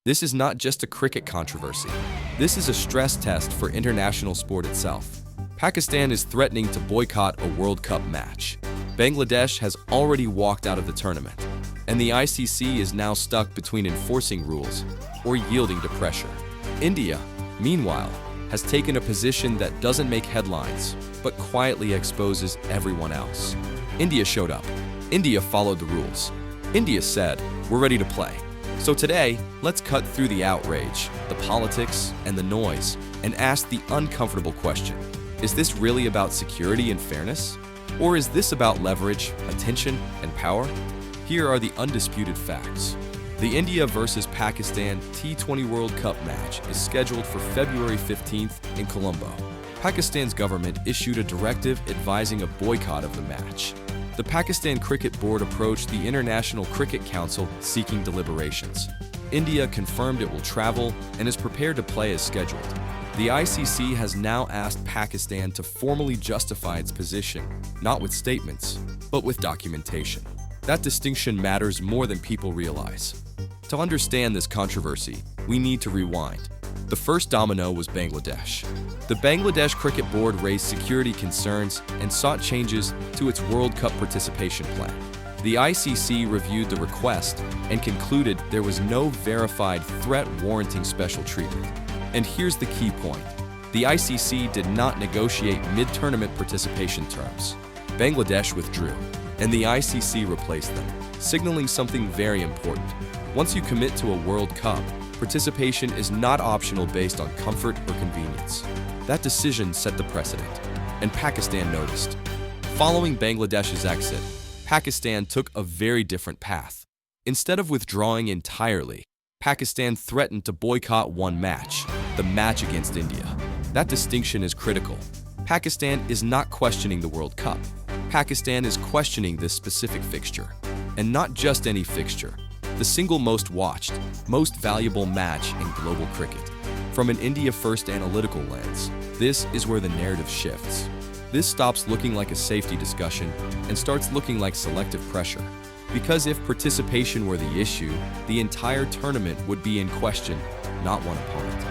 This is not just a cricket controversy. This is a stress test for international sport itself. Pakistan is threatening to boycott a World Cup match. Bangladesh has already walked out of the tournament, and the ICC is now stuck between enforcing rules or yielding to pressure. India, meanwhile, has taken a position that doesn't make headlines, but quietly exposes everyone else. India showed up. India followed the rules. India said, "We're ready to play." So today, let's cut through the outrage, the politics, and the noise, and ask the uncomfortable question. Is this really about security and fairness? Or is this about leverage, attention, and power? Here are the undisputed facts. The India versus Pakistan T20 World Cup match is scheduled for February 15th in Colombo. Pakistan's government issued a directive advising a boycott of the match. The Pakistan Cricket Board approached the International Cricket Council seeking deliberations. India confirmed it will travel and is prepared to play as scheduled. The ICC has now asked Pakistan to formally justify its position, not with statements, but with documentation. That distinction matters more than people realize. To understand this controversy, we need to rewind. The first domino was Bangladesh. The Bangladesh Cricket Board raised security concerns and sought changes to its World Cup participation plan. The ICC reviewed the request and concluded there was no verified threat warranting special treatment. And here's the key point. The ICC did not negotiate mid-tournament participation terms. Bangladesh withdrew, and the ICC replaced them, signaling something very important. Once you commit to a World Cup, participation is not optional based on comfort or convenience. That decision set the precedent, and Pakistan noticed. Following Bangladesh's exit, Pakistan took a very different path. Instead of withdrawing entirely, Pakistan threatened to boycott one match, the match against India. That distinction is critical. Pakistan is not questioning the World Cup. Pakistan is questioning this specific fixture. And not just any fixture. The single most watched, most valuable match in global cricket. From an India-first analytical lens, this is where the narrative shifts. This stops looking like a safety discussion and starts looking like selective pressure. Because if participation were the issue, the entire tournament would be in question, not one opponent.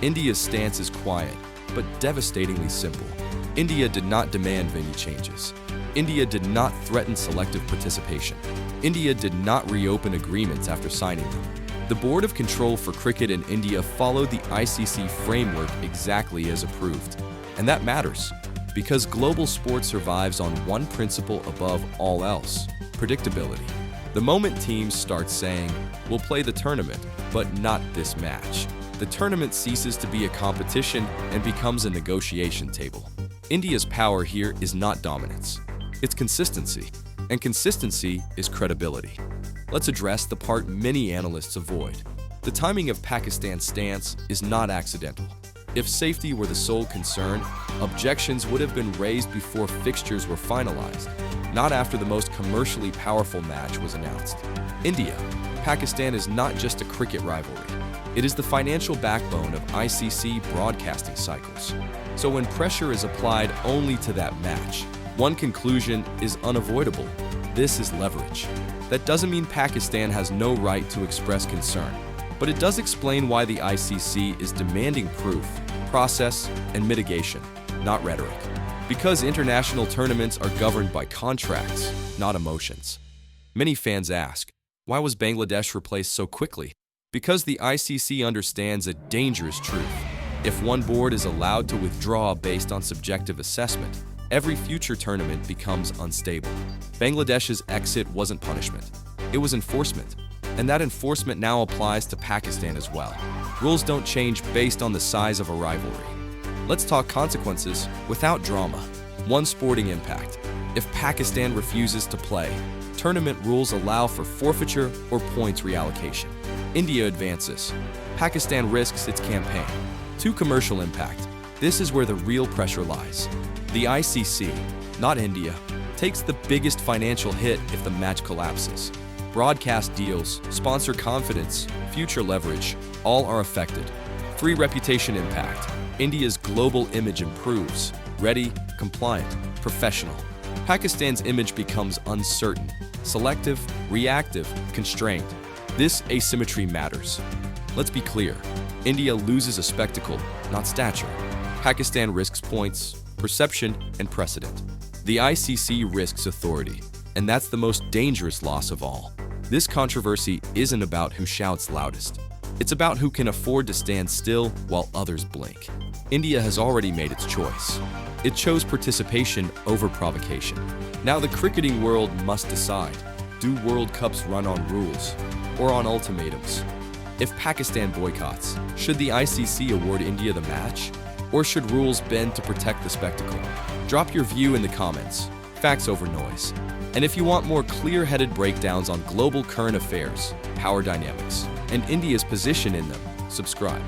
India's stance is quiet, but devastatingly simple. India did not demand venue changes. India did not threaten selective participation. India did not reopen agreements after signing them. The Board of Control for Cricket in India followed the ICC framework exactly as approved. And that matters, because global sport survives on one principle above all else: predictability. The moment teams start saying, "We'll play the tournament, but not this match," the tournament ceases to be a competition and becomes a negotiation table. India's power here is not dominance. It's consistency. And consistency is credibility. Let's address the part many analysts avoid. The timing of Pakistan's stance is not accidental. If safety were the sole concern, objections would have been raised before fixtures were finalized, not after the most commercially powerful match was announced. India, Pakistan is not just a cricket rivalry. It is the financial backbone of ICC broadcasting cycles. So when pressure is applied only to that match, one conclusion is unavoidable. This is leverage. That doesn't mean Pakistan has no right to express concern, but it does explain why the ICC is demanding proof, process, and mitigation, not rhetoric. Because international tournaments are governed by contracts, not emotions. Many fans ask, why was Bangladesh replaced so quickly? Because the ICC understands a dangerous truth. If one board is allowed to withdraw based on subjective assessment, every future tournament becomes unstable. Bangladesh's exit wasn't punishment. It was enforcement. And that enforcement now applies to Pakistan as well. Rules don't change based on the size of a rivalry. Let's talk consequences without drama. One sporting impact. If Pakistan refuses to play, tournament rules allow for forfeiture or points reallocation. India advances. Pakistan risks its campaign. Two, commercial impact. This is where the real pressure lies. The ICC, not India, takes the biggest financial hit if the match collapses. Broadcast deals, sponsor confidence, future leverage, all are affected. 3, reputation impact. India's global image improves. Ready, compliant, professional. Pakistan's image becomes uncertain, selective, reactive, constrained. This asymmetry matters. Let's be clear. India loses a spectacle, not stature. Pakistan risks points, perception, and precedent. The ICC risks authority, and that's the most dangerous loss of all. This controversy isn't about who shouts loudest. It's about who can afford to stand still while others blink. India has already made its choice. It chose participation over provocation. Now the cricketing world must decide. Do World Cups run on rules or on ultimatums? If Pakistan boycotts, should the ICC award India the match? Or should rules bend to protect the spectacle? Drop your view in the comments. Facts over noise. And if you want more clear-headed breakdowns on global current affairs, power dynamics, and India's position in them, subscribe.